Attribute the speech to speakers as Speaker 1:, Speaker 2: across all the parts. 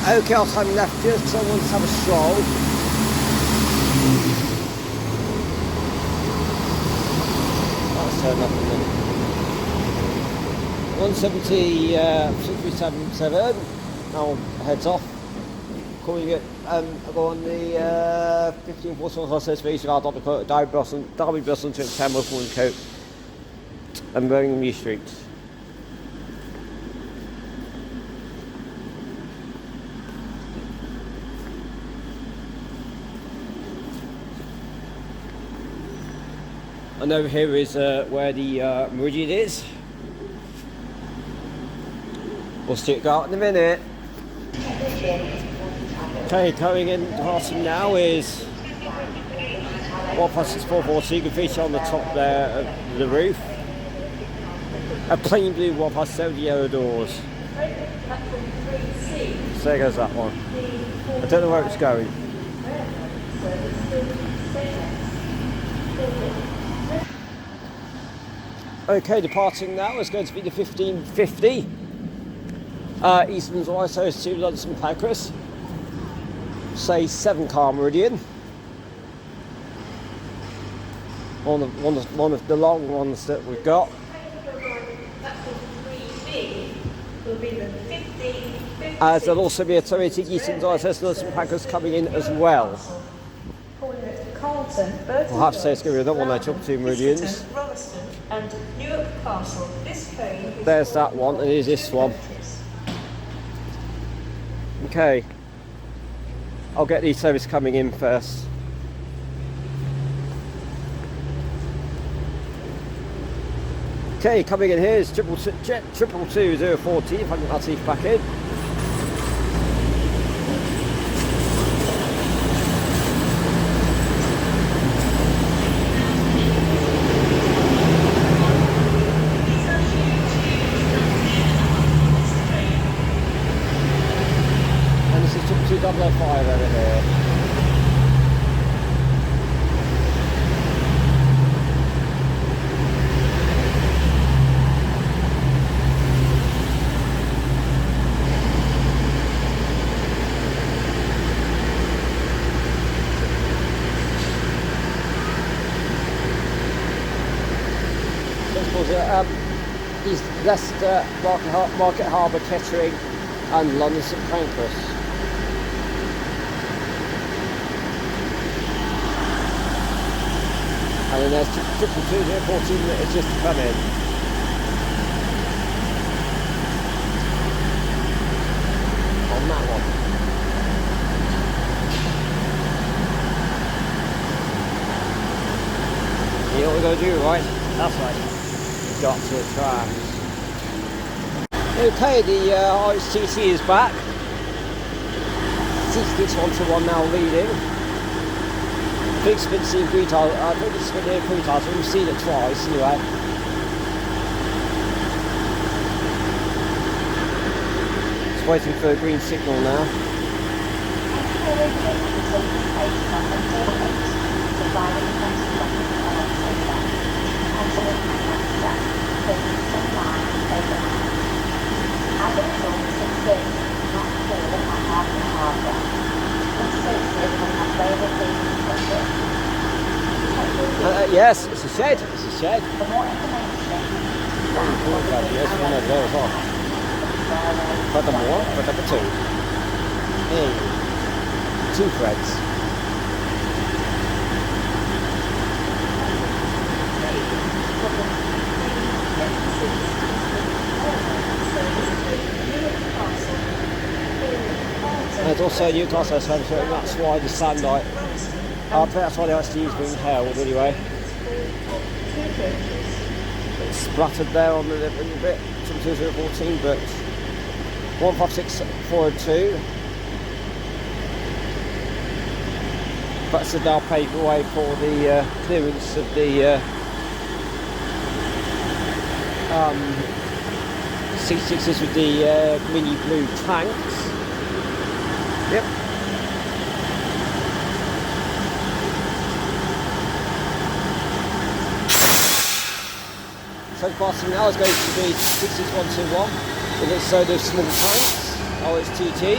Speaker 1: Okay, I'll time left just because I want to have a stroll. Let's turn up a minute. 170, 677, now heads off. Calling it, I'll go on the 1541 Association, I'll Derby bus to Tamworth and Coat and Birmingham New Street. And over here is where the Meridian is. We'll see it go out in a minute. Okay, coming in past him now is 15644, so you can feature on the top there of the roof. A plain blue 157 yellow doors. So there goes that one. I don't know where it's going. Okay, departing now is going to be the 1550 Eastman's Isos to London Pancras. Say 7-car Meridian. One of the long ones that we've got. As there'll also be a 280 Eastman's Isos to London Pancras coming in as well. We'll have to say it's going to be another one of those top 2 Meridians.
Speaker 2: And Newark Castle. This train is
Speaker 1: there's that one, and here's this one. Okay, I'll get these services coming in first. Okay, coming in here is 222 if I can get my teeth back in. Double 5 over here. East Leicester, Market Harbour, Kettering and London St Pancras. And then there's 222 minutes just to come in. On that one. You know what we're going to do, right? That's right. We've got to Trams. Okay, the ICT is back. 66-1-1 now leading. I think it's been seen 3 times. I think it's been here 3 times. We've seen it twice anyway. Just waiting for a green signal now. Yes, it's a shed. It's a shed. For more information, yes, one of those off. Furthermore, for number 2. Hey, 2 threads. And there's also a Newcastle service, and that's why the sunlight. I think that's why the ICT is being held anyway. It's splattered there on the little bit, 2014, but 156.402. That's to now pave the way for the clearance of the C6s with the mini blue tanks. Yep. So passing now is going to be 66121 with its load of small tanks, OSTT.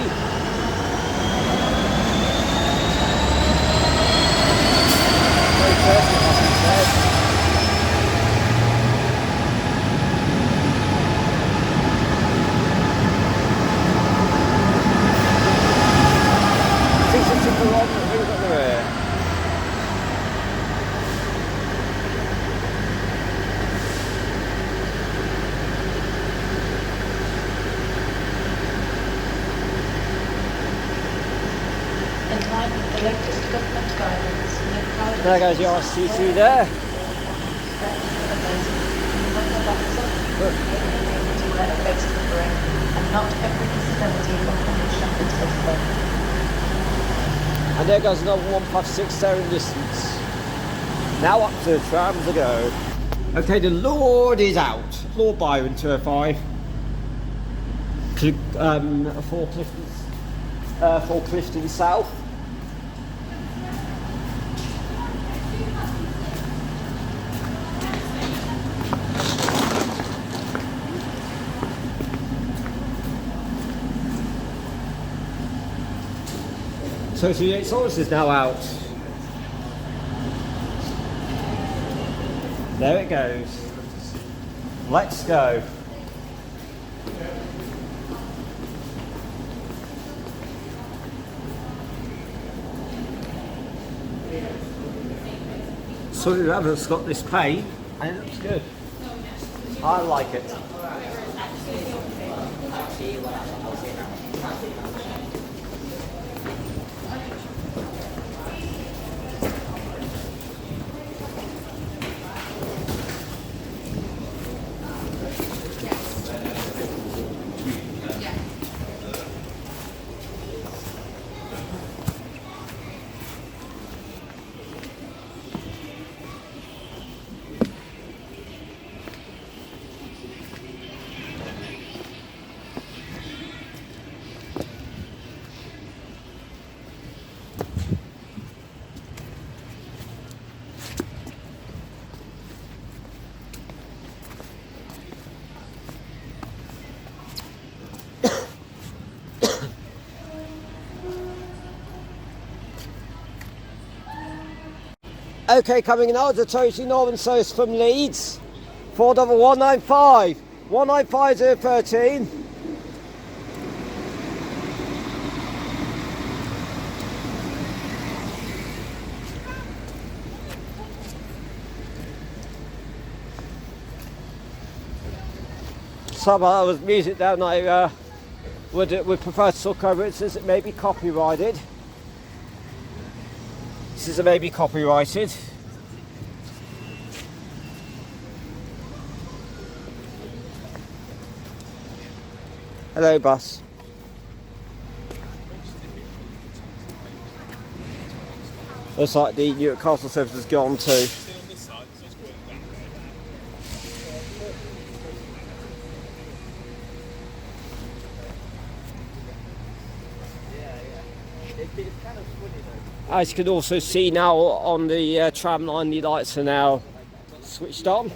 Speaker 1: There goes your RCC there. And there goes another 156 there in distance. Now up to the trams to go. Okay, the Lord is out. Lord Byron 205. For Clifton South. So 38 Source is now out. There it goes. Let's go. So the other's got this paint and it looks good. I like it. Okay, coming now to Totally Northern South from Leeds. 4195. 195013. Some of the music down there would prefer to talk over it since it may be copyrighted. This is a maybe copyrighted. Hello, bus. Looks like the Newark Castle service has gone too. As you can also see now on the tram line, the lights are now switched on.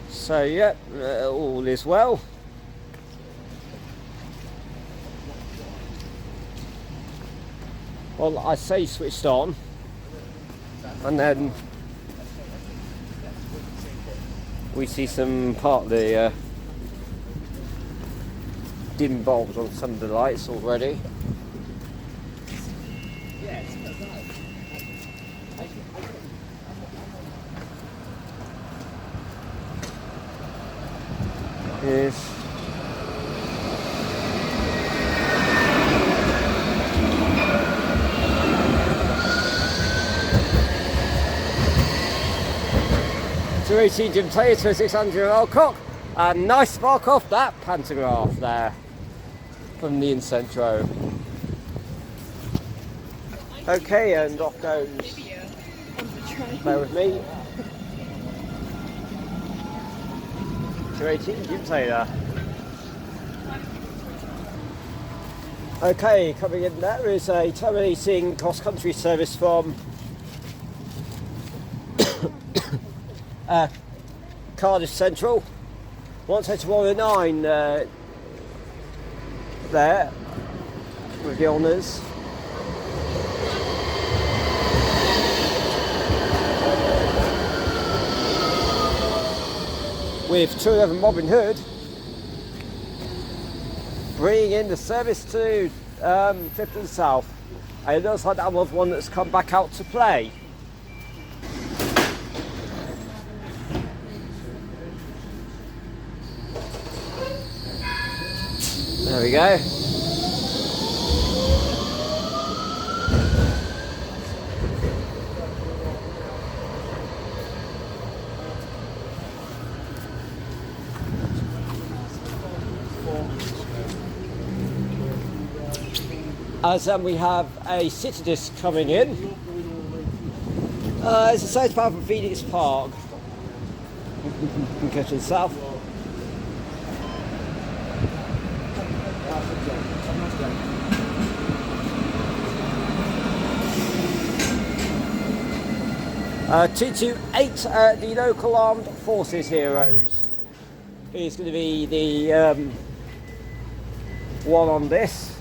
Speaker 1: So yeah, all is well. Well, I say switched on, and then we see some part of the dim bulbs on some of the lights already. Yes. To 18 Jim Taylor to 600 Alcock, and nice spark off that pantograph there from the Incentro. Okay, and off goes. Bear with me. To 18 Jim Taylor. Okay, coming in there is a terminating cross-country service from Cardiff Central 12109 there with the honours. With 211 Robin Hood bringing in the service to 15 South. And it looks like that was one that's come back out to play. There we go. As we have a city disc coming in. It's a southbound from Phoenix Park. Go to the south. T28, the local armed forces heroes. Is going to be the one on this.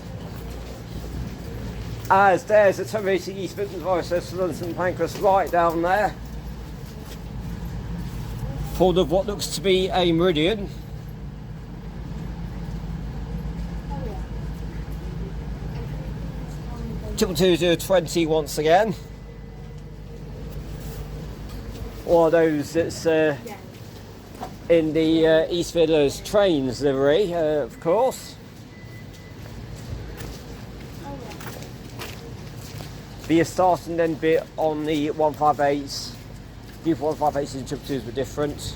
Speaker 1: As there's a terminating East Midlands virus, there's St Pancras right down there. Full of what looks to be a meridian. Triple 20 once again. One of those that's in the East Midlands trains livery, of course. The start and end bit on the 158s. The 158s and triple 2s were different.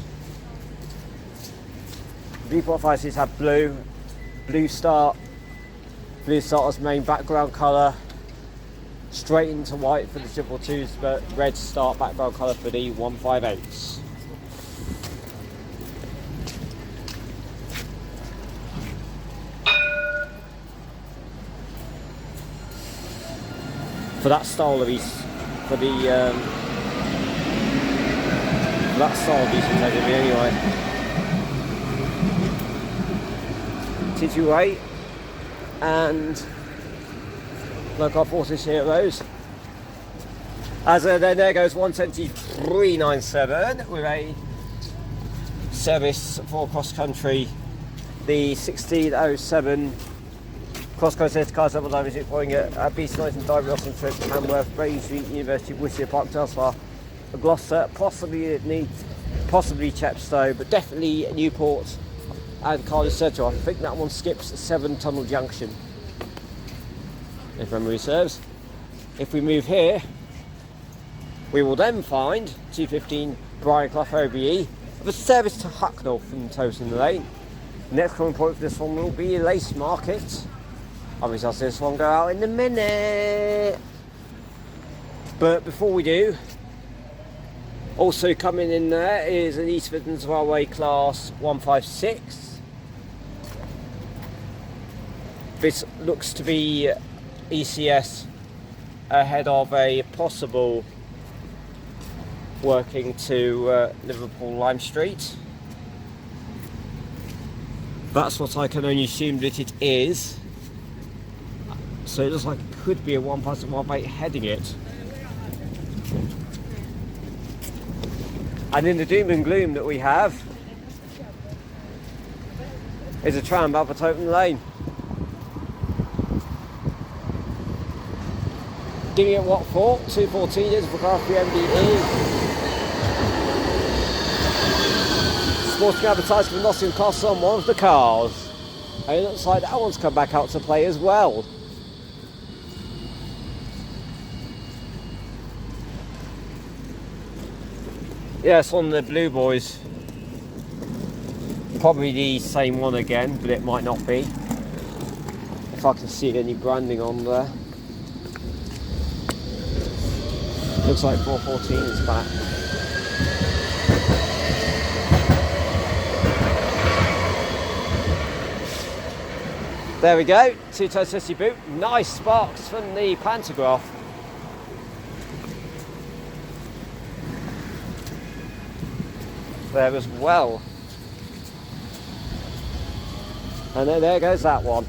Speaker 1: The 158s have blue start as main background colour, straight into white for the triple 2s, but red start background colour for the 158s. For that style of East, for that style of Eastern Academy anyway. T28 and local forces heroes. As then there goes 17397 with a service for cross country, the 1607. Cross-country safety cars double damage employing a BC19 Diver Austin Trip, Tamworth, Braintree, University of Worcester, Park Telstar, Gloucester, possibly Chepstow, but definitely Newport and Cardiff Central. I think that one skips 7 Tunnel Junction, if memory serves. If we move here, we will then find 215 Brian Clough OBE with a service to Hucknall from Towson Lane. The next common point for this one will be Lace Market. Obviously I'll see this one go out in a minute. But before we do, also coming in there is an East Midlands Railway Class 156. This looks to be ECS ahead of a possible working to Liverpool Lime Street. That's what I can only assume that it is. So it looks like it could be a 158 heading it. And in the doom and gloom that we have is a tram up at Open Lane. Giving it what for? 214 is for car MDE. Sporting advertising for Nottingham Castle on one of the cars. And it looks like that one's come back out to play as well. Yes, on the Blue Boys. Probably the same one again, but it might not be. If I can see any branding on there. Looks like 414 is back. There we go, two-toe sissy boot. Nice sparks from the pantograph. There as well. And then there goes that one.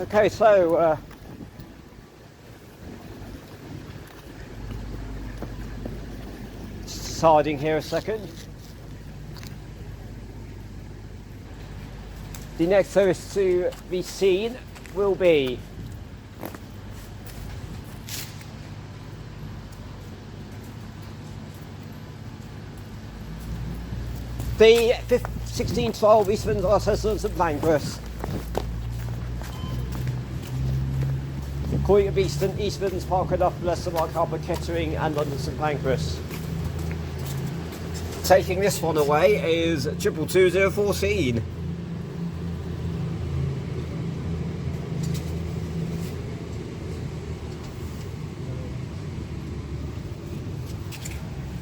Speaker 1: Okay, so siding here a second. The next service to be seen will be the 1612 Eastbourne Arsenal St Pancras. Calling of Eastbourne's Park enough Leicester, Mark Harper, Kettering and London St Pancras. Taking this one away is 222014.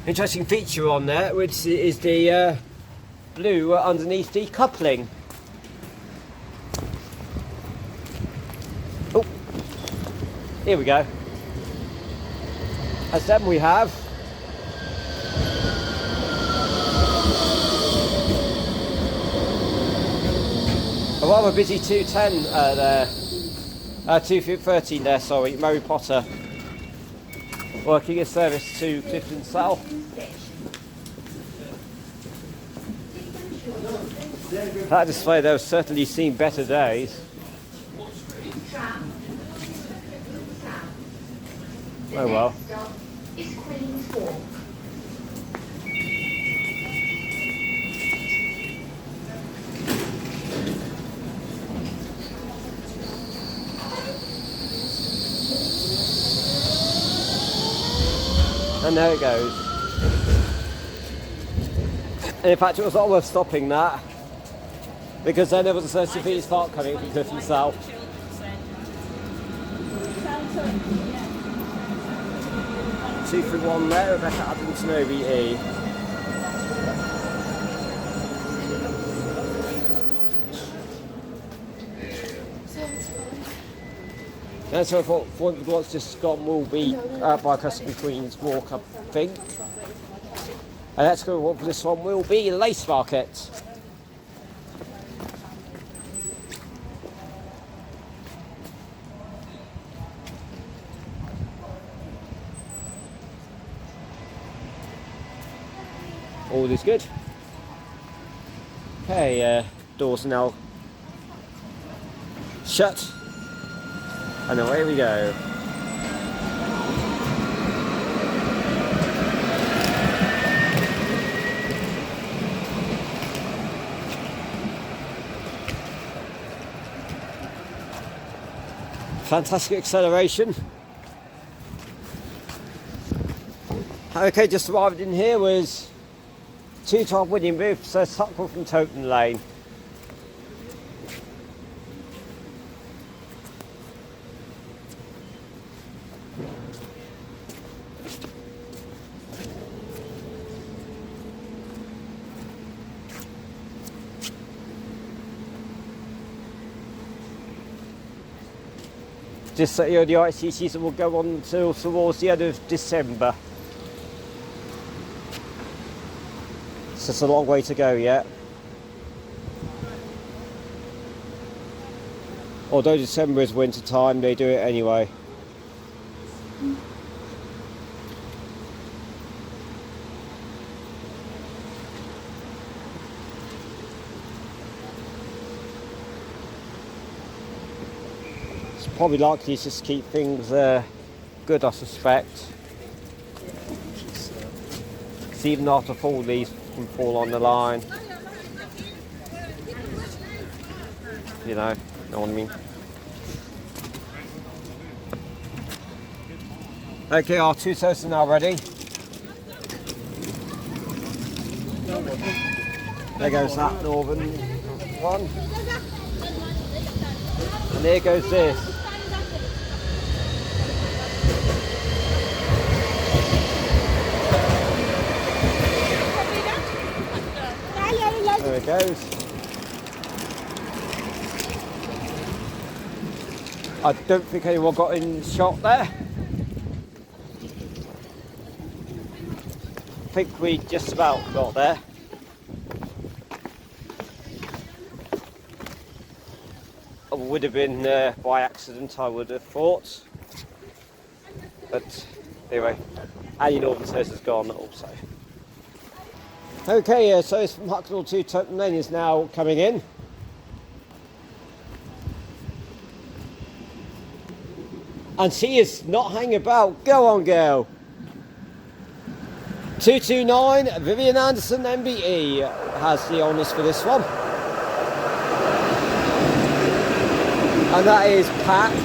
Speaker 1: Interesting feature on there, which is the blue underneath the coupling. Oh, here we go. As then we have a rather busy 210 there, 213 there, sorry, Mary Potter. Working a service to Clifton South. That display though has certainly seen better days. Oh well. And there it goes. And in fact, it was not worth stopping that, because then there was a Sir Sophia's Park coming from Clifton South. 231 there, Rebecca Adamson OBE. And so I thought what's just gone will be by Custom Queen's Walk, I think. And let's go for this one will be Lace Market. All is good. Okay, doors are now shut. And away we go. Fantastic acceleration. Okay, just arrived in here was 212 William Booth, Sir Tuckle from Toton Lane. Just so you know, the IC season will go on until towards the end of December. So it's a long way to go yet. Although December is winter time, they do it anyway. It's probably likely to just keep things good, I suspect. Because even after fall, these can fall on the line. You know what I mean? Okay, our two toasts are now ready. There goes that northern one. And there goes this. There it goes. I don't think anyone got in shot there. I think we just about got there. It would have been by accident, I would have thought. But anyway, Annie Northern says it's gone also. Okay, so it's from Huxley to Tottenham Lane is now coming in. And she is not hanging about. Go on, girl. 229, Vivian Anderson, MBE, has the honours for this one. And that is packed,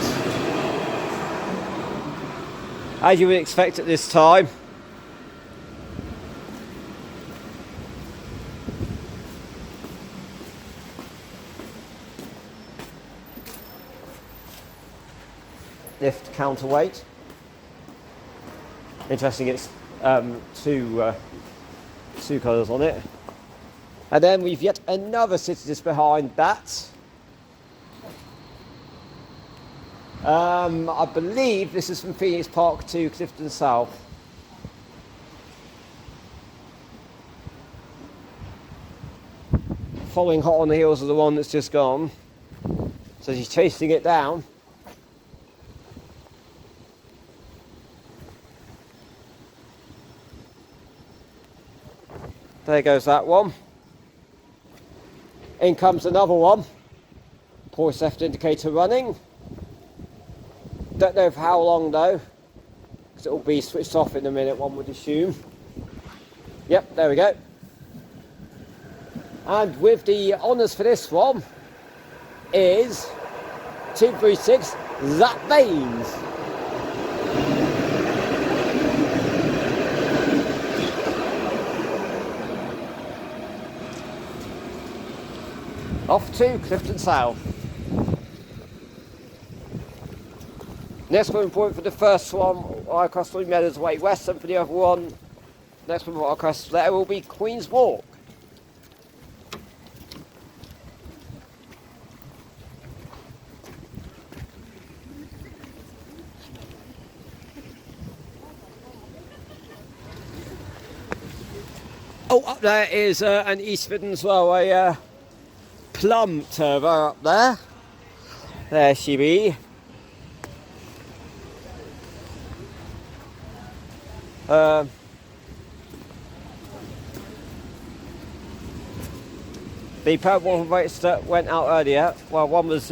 Speaker 1: as you would expect at this time. Lift counterweight. Interesting, it's two colours on it. And then we've yet another city just behind that. I believe this is from Phoenix Park to Clifton South. Following hot on the heels of the one that's just gone. So she's chasing it down. There goes that one. In comes another one. Pulse left indicator running. Don't know for how long though, because it will be switched off in a minute, one would assume. Yep, there we go. And with the honours for this one is 236, Zap Baines. Off to Clifton South. Next one point for the first one, across 3 metres away west, and for the other one, next one across there will be Queen's Walk. Oh, up there is an East Midlands Railway plum turbo up there. There she be. The pair of rates that went out earlier, well, one was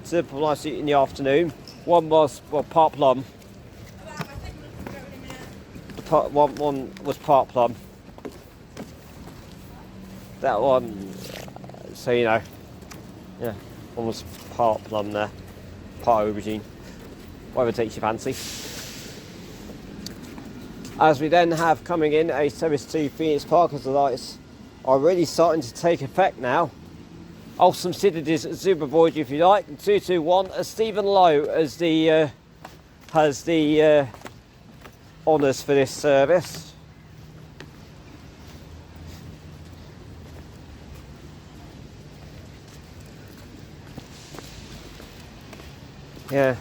Speaker 1: simple nice in the afternoon, one was part plum. One was part plum. That one, so you know, yeah, one was part plum there, part aubergine, whatever takes your fancy. As we then have coming in a service to Phoenix Park, as the lights are really starting to take effect now. Alstom Citadis at Super Voyage if you like. 221 Stephen Lowe as the has the honours for this service. Yeah.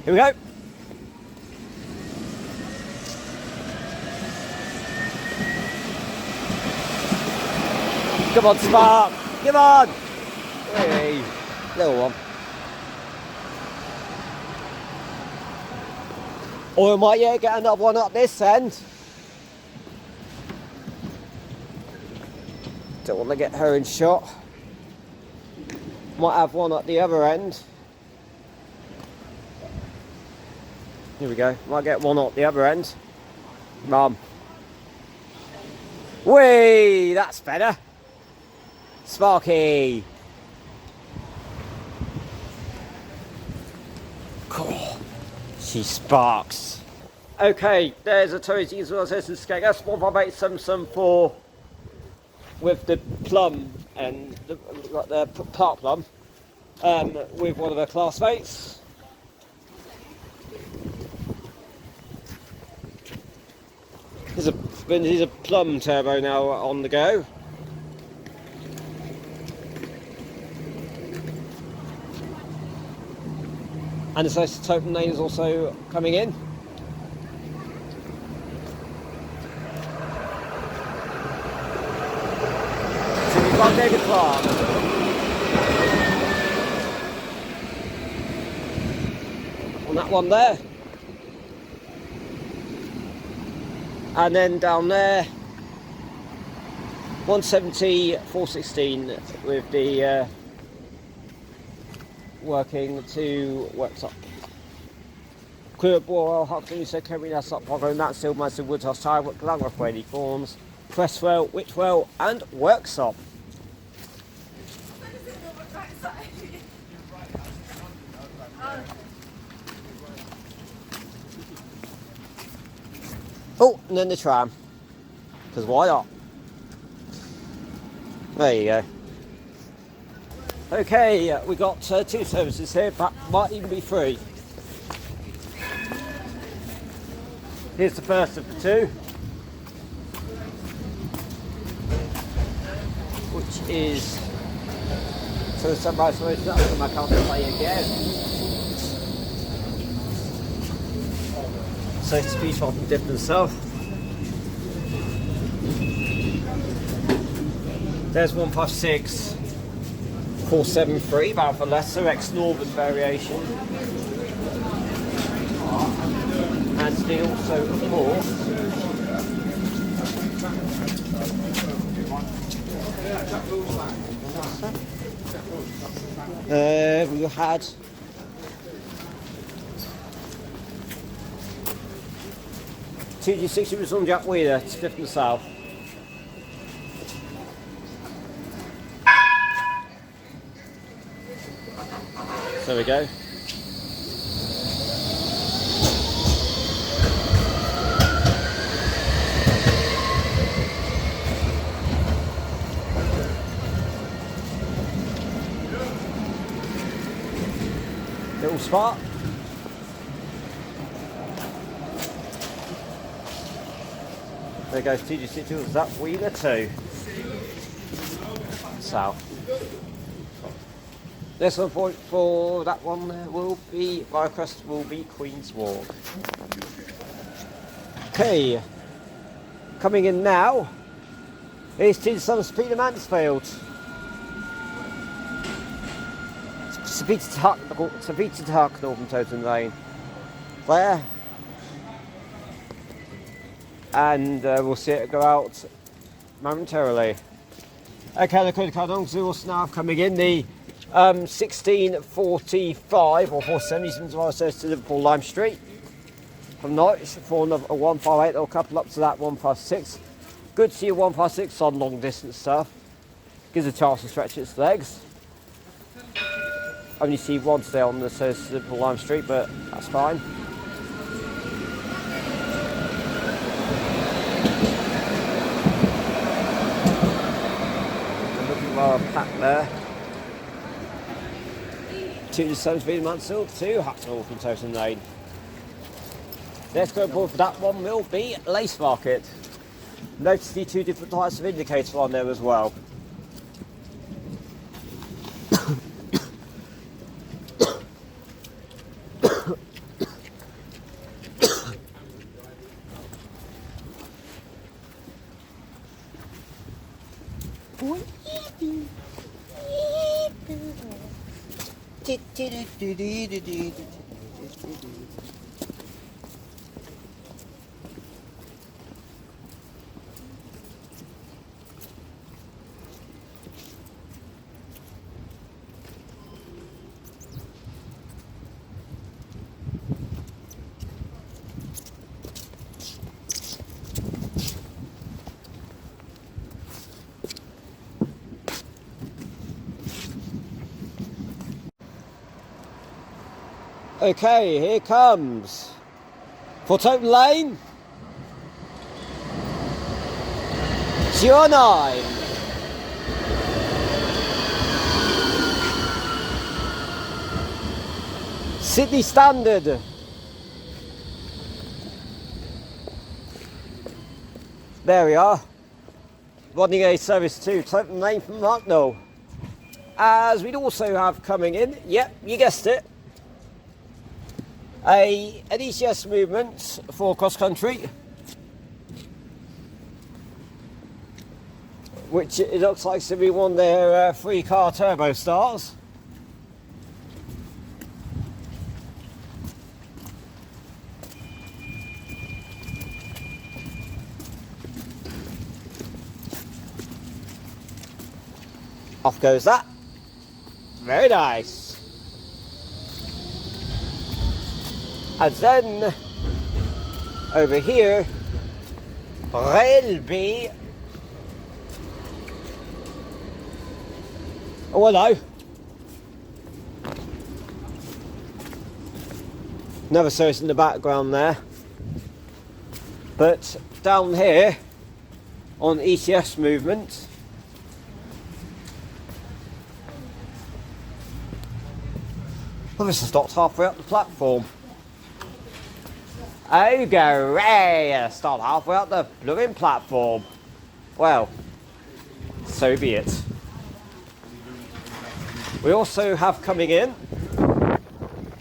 Speaker 1: Here we go. Come on, Spark. Come on. Hey, little one. Or we might yet get another one up this end. Don't want to get her in shot. Might have one at the other end. Here we go. Might get one at the other end. Mum. Whee! That's better. Sparky. Cool. She sparks. Okay, there's a Toyota as well as this skate. That's 158 with the plum and the part plum with one of her classmates. There's a plum turbo now on the go. And the Totem lane is also coming in. So we've got David Clark. On that one there. And then down there, 170, 416 with the working to works up. Crew at Boral, Huxley, so Kerry, that's up, Pogo, Matt Stillmaster, Woodhouse, Tywood, Glanworth, Brady Forms, Cresswell, Whitwell, and Worksop. Oh, and then the tram, because why not? There you go. Okay, we got 2 services here, but might even be 3. Here's the first of the 2, which is to the Sunrise Solution. I can't play again. So speed swap and dip themselves. There's 156 473, about for lesser ex-Northern variation. And still, so of course, we had TG60 was on Jack Wheeler, stiff in the south. There we go. Little spot. There goes TG60, was that Wheeler too? South. This one point for that one will be, Viacrest will be Queen's Walk. Okay, coming in now is to some Peter Mansfield. Savita Tuck, Northern Totem Lane. There. And we'll see it go out momentarily. Okay, the credit card on now coming in. The 1645 or 470 as well says to Liverpool Lime Street. From Norwich for a 158, they'll couple up to that 156. Good to see a 156 on long distance stuff. Gives a chance to stretch its legs. Only see one today on that says Liverpool Lime Street, but that's fine. Looking well packed there. 2 to 7 speed Mansfield, 2 Hacknell from Totem Lane. Let's go for that one will be Lace Market. Notice the 2 different types of indicators on there as well. Okay, here comes for Totem Lane 09. Sydney Standard. There we are. Running a service to Clinton Lane from Marknell. As we'd also have coming in, yep, you guessed it, an ECS movement for cross country, which it looks like to be one of their 3-car turbo stars. Off goes that. Very nice. And then over here, Railby. Oh, hello. Another service in the background there. But down here on ECS movement, well, this has stopped halfway up the platform. Oh, great! Stop halfway up the blooming platform. Well, so be it. We also have coming in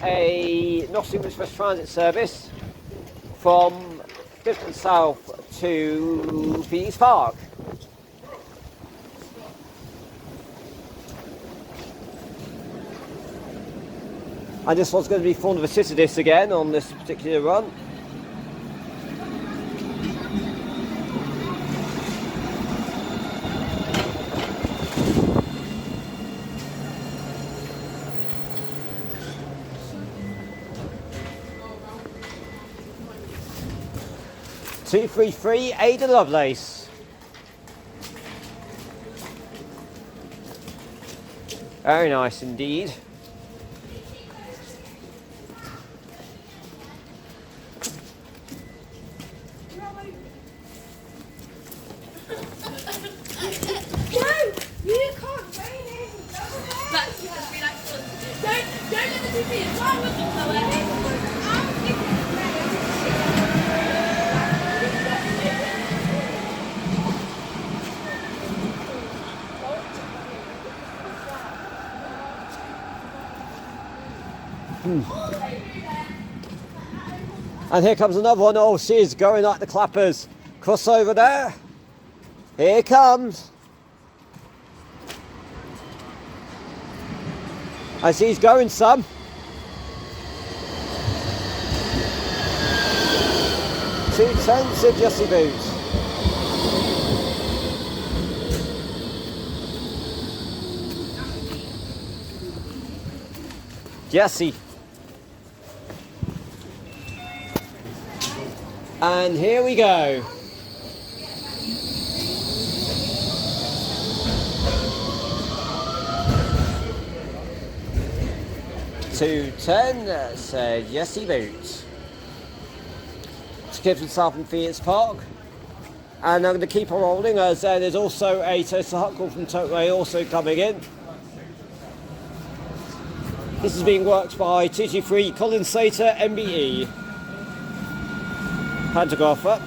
Speaker 1: a Nottingham Express transit service from Clifton South to Phoenix Park. And this one's going to be fun of a Citadis again on this particular run. (233) Ada Lovelace. Very nice indeed. And here comes another one. Oh, she's going like the clappers. Crossover there. Here comes. And she's going some. Two tenths of Jessie Boots. Jessie. And here we go. (210) said Jessie Boots. To Clifton South and Phoenix Park. And I'm going to keep on rolling as there's also a Toaster Huckle from Totway also coming in. This is being worked by 223 Colin Sater MBE. Pantograph up.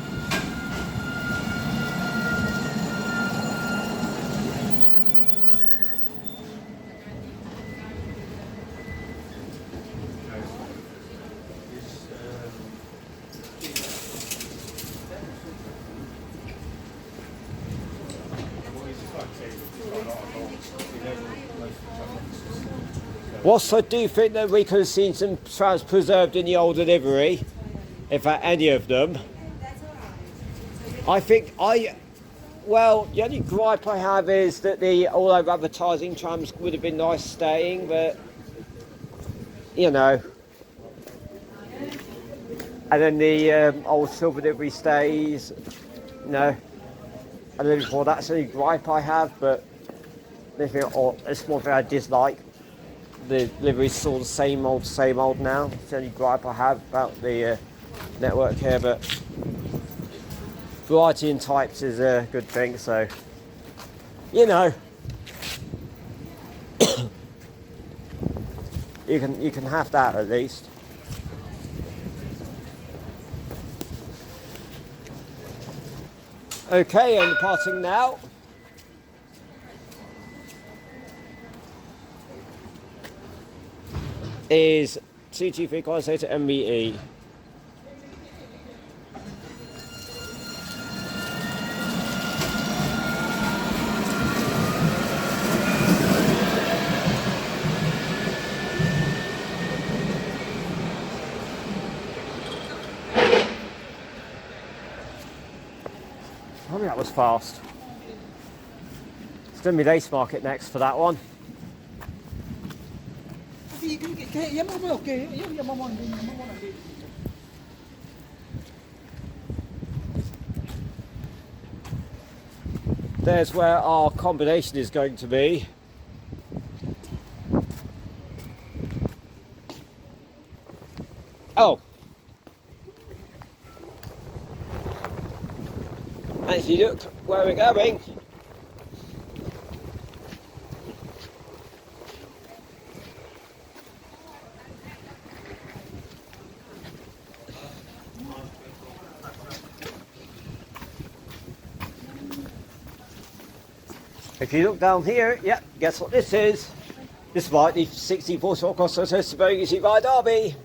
Speaker 1: Whilst I do think that we could have seen some trams preserved in the old delivery, if at any of them, well, the only gripe I have is that the all-over advertising trams would have been nice staying, but, you know. And then the old silver delivery stays, you know. And then before that's the only gripe I have, but it's one thing I dislike. The delivery's still the same old now. It's the only gripe I have about the network here, but variety in types is a good thing, so, you know. you can have that at least. Okay, and departing now. Is 223 condensator MBE. I mean, that was fast. It's going to be Lace Market next for that one. There's where our combination is going to be. Oh. And if you look where we're going, if you look down here, yep, guess what this is? This might be 64 short cross to Burgundy by Derby.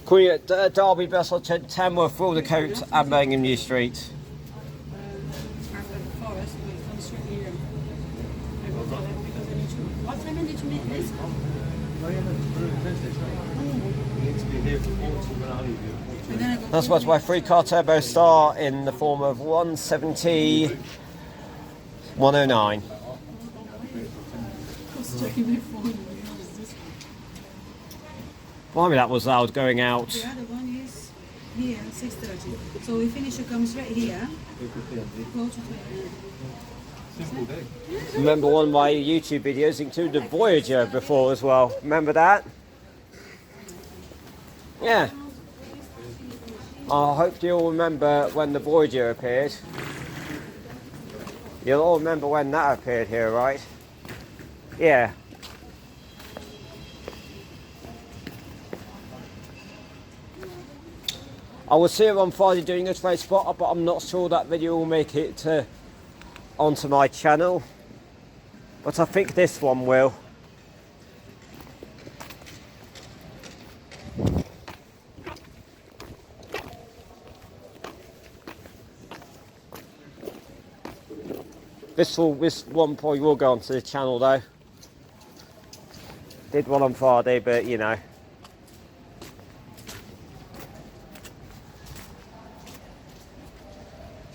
Speaker 1: Calling it Derby Bus on Tamworth, Wildercote and Birmingham New Street.
Speaker 3: What time did you make this?
Speaker 1: That's what's my 3-car turbo star in the form of 170 109. Blimey, that was loud going out.
Speaker 3: The other one is here, 6:30. So we finish, it comes right here. Go to
Speaker 4: Simple day.
Speaker 1: Remember one of my YouTube videos included Voyager before as well. Remember that? Yeah. I hope you all remember when the Voyager appeared. You'll all remember when that appeared here, right? Yeah. I was here on Friday doing a trade spot, but I'm not sure that video will make it onto my channel. But I think this one will. This one probably will go onto the channel though. Did one on Friday, but you know.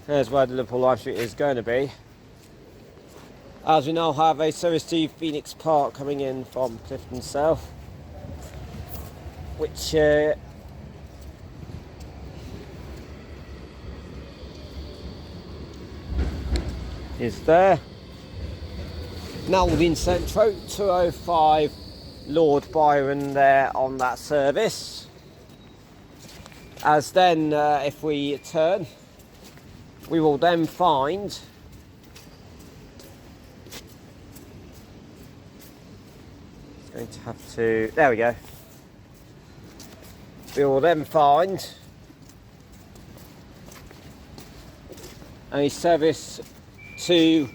Speaker 1: There's where the Liverpool Live Street is going to be. As we now have a service to Phoenix Park coming in from Clifton South, which is there. Now in Centro, 205 Lord Byron there on that service. As then, if we turn, we will then find going to have to, there we go. We will then find a service to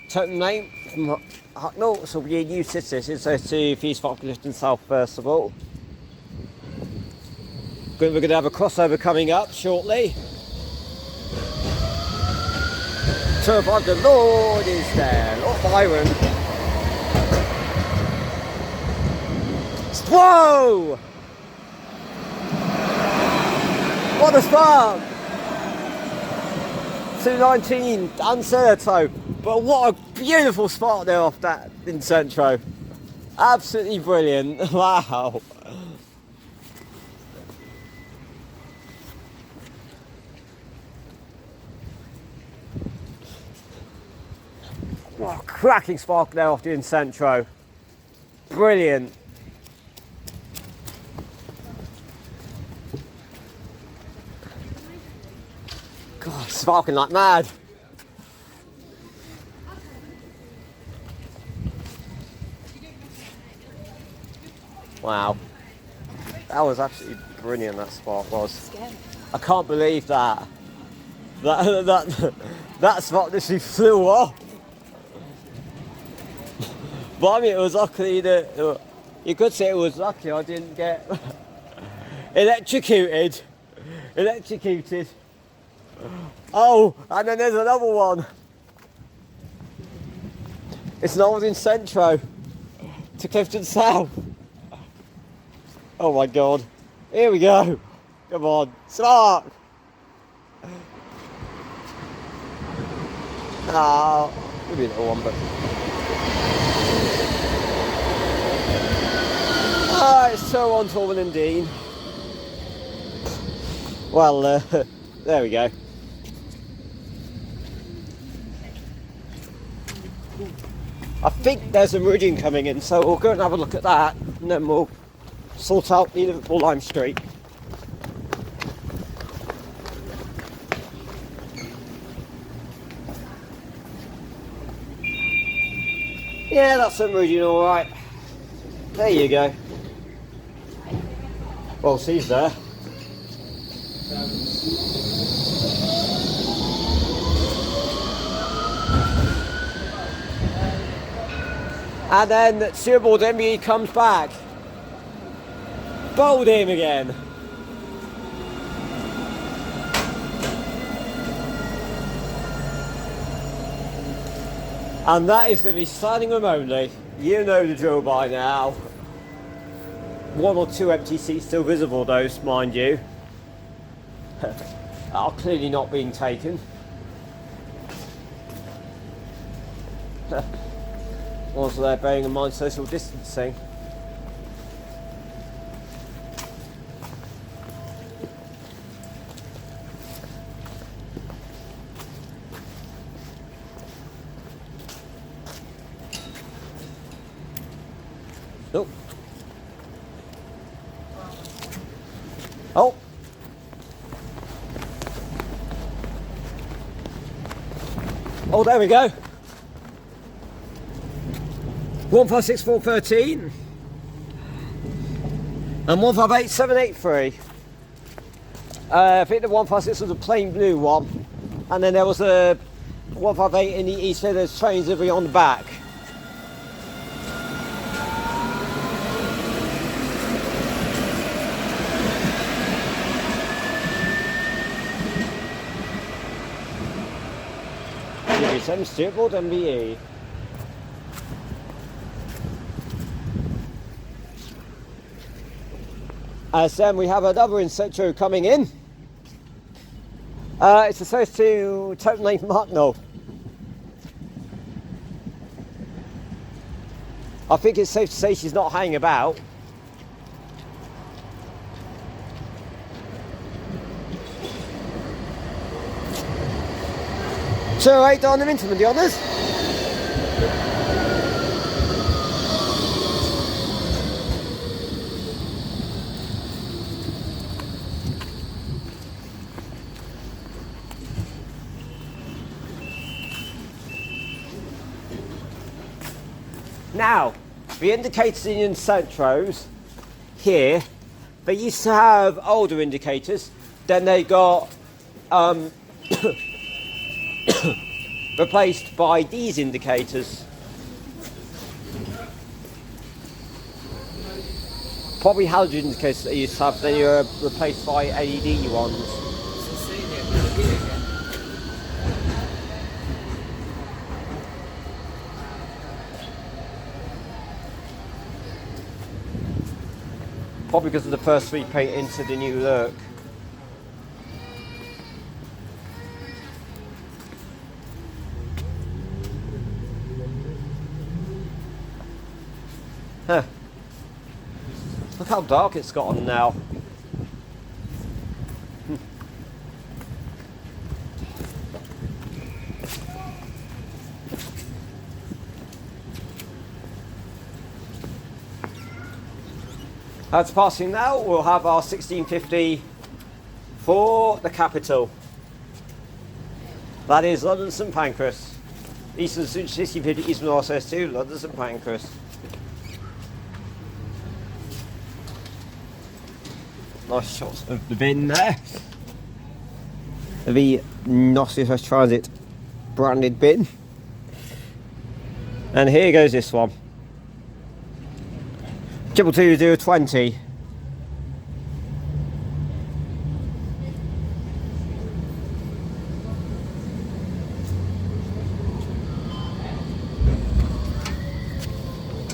Speaker 1: Tottenham from Hucknall, this will be a new city, so to Feast Park Clifton South first of all. We're going to have a crossover coming up shortly. So the Lord is there, Lord Byron. Whoa! What a spark! 219 Uncerto, but what a beautiful spot there off that in Centro. Absolutely brilliant. Wow. What a cracking spark there off the in Centro. Brilliant. God, sparking like mad. Wow. That was absolutely brilliant, that spark was. I can't believe that. that spot literally flew off. But I mean, it was lucky that you could say it was lucky I didn't get electrocuted. Oh, and then there's another one. It's an old in Centro to Clifton South. Oh my god. Here we go. Come on, spark. Ah, maybe a little one, but. Ah, it's so on Torben and Dean. Well, there we go. I think there's a meridian coming in, so we'll go and have a look at that, and then we'll sort out the Liverpool Lime Street. Yeah, that's a meridian, alright. There you go. Well, she's there. And then Steerboard MBE comes back. Bowled him again. And that is going to be standing room only. You know the drill by now. 1 or 2 empty seats still visible, those, mind you. Are clearly not being taken. Also, they're bearing in mind social distancing. Oh. Oh. Oh, there we go. 156413 and 158783. I think the 156 was a plain blue one, and then there was a 158 in the east. So there's trains every on the back. Some Steerboard MBE. As then we have another in Centro coming in. It's associated to total name Marknell. I think it's safe to say she's not hanging about. So, 8 down the Minton with the honours. Now, the indicators in Centros here, they used to have older indicators, then they got replaced by these indicators. Probably halogen indicators that they used to have, they were replaced by LED ones. Probably because of the first repaint into the new look. Huh. Look how dark it's gotten now. As passing now, we'll have our 1650 for the capital. That is London St Pancras. Eastern 1650 Eastern RS2, London St Pancras. Nice shots of the bin there. the Nottingham Transit branded bin. And here goes this one. 220.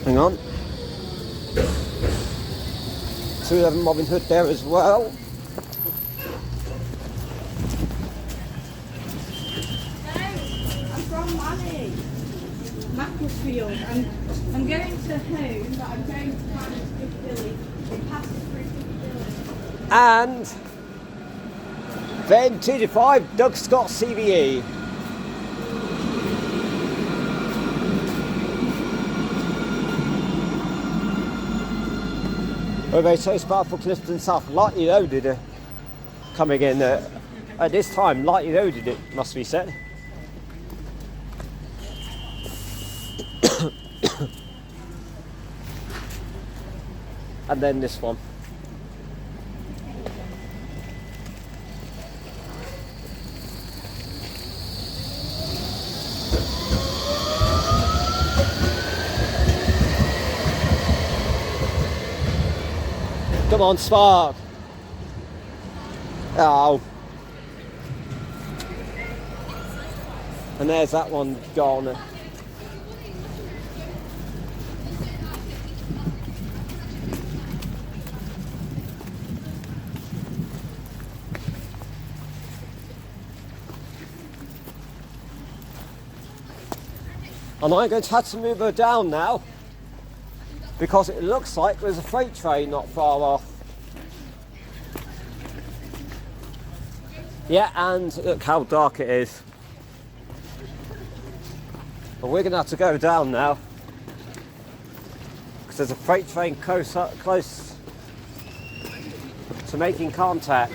Speaker 1: Hang on. 211 Robin Hood there as well.
Speaker 3: I'm from Macclesfield. I'm going to home, but I'm going to Piccadilly. It passes through Piccadilly.
Speaker 1: And then 225 Doug Scott CVE. Over so far for Clifton South, lightly loaded coming in at this time, lightly loaded it must be said. And then this one. Come on, Spark. Oh. And there's that one gone. And I'm going to have to move her down now, because it looks like there's a freight train not far off. Yeah, and look how dark it is. But we're going to have to go down now, because there's a freight train close to making contact.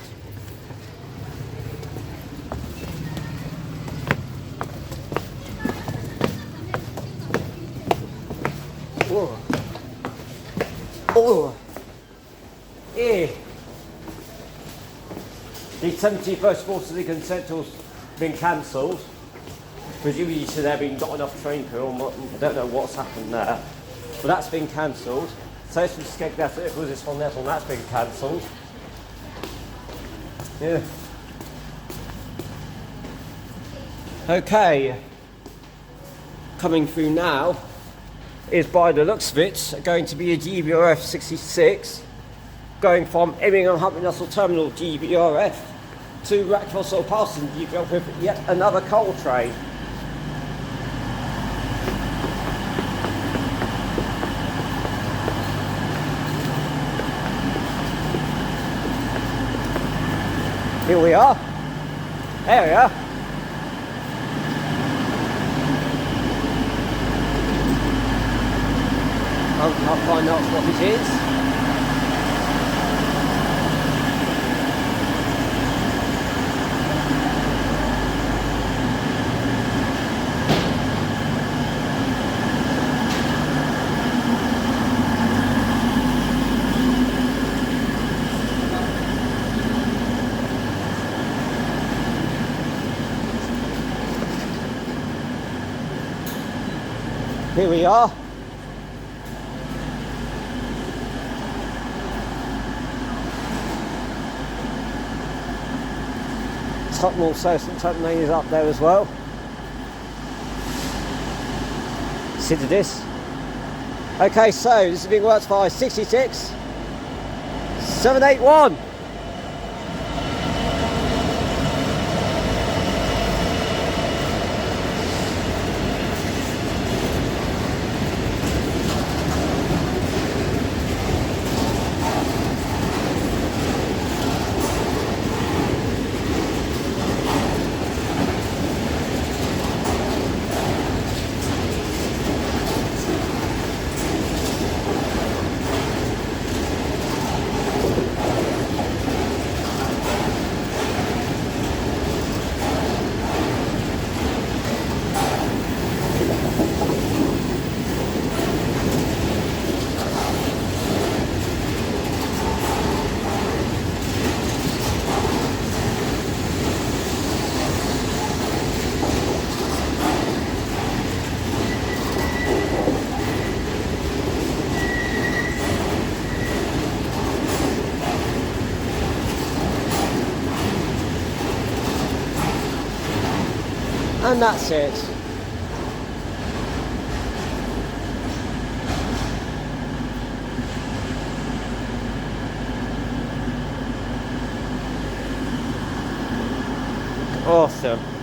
Speaker 1: Whoa. Oh, yeah. The 71st Water League Central's been cancelled. Presumably so they've been got enough train crew, I don't know what's happened there. But that's been cancelled. So it's from Skegness, it was this one, that's been cancelled. Yeah. Okay. Coming through now is, by the looks of it, going to be a GBRF 66 going from Immingham Humphrey Russell Terminal GBRF to Rackford Parsons GBRF with yet another coal train. Here we are. There we are. I'll find out what it is. Here we are. Tottenham Station, Tottenham is up there as well. Consider this. Okay, so this is being worked by 66 781. And that's it. Awesome.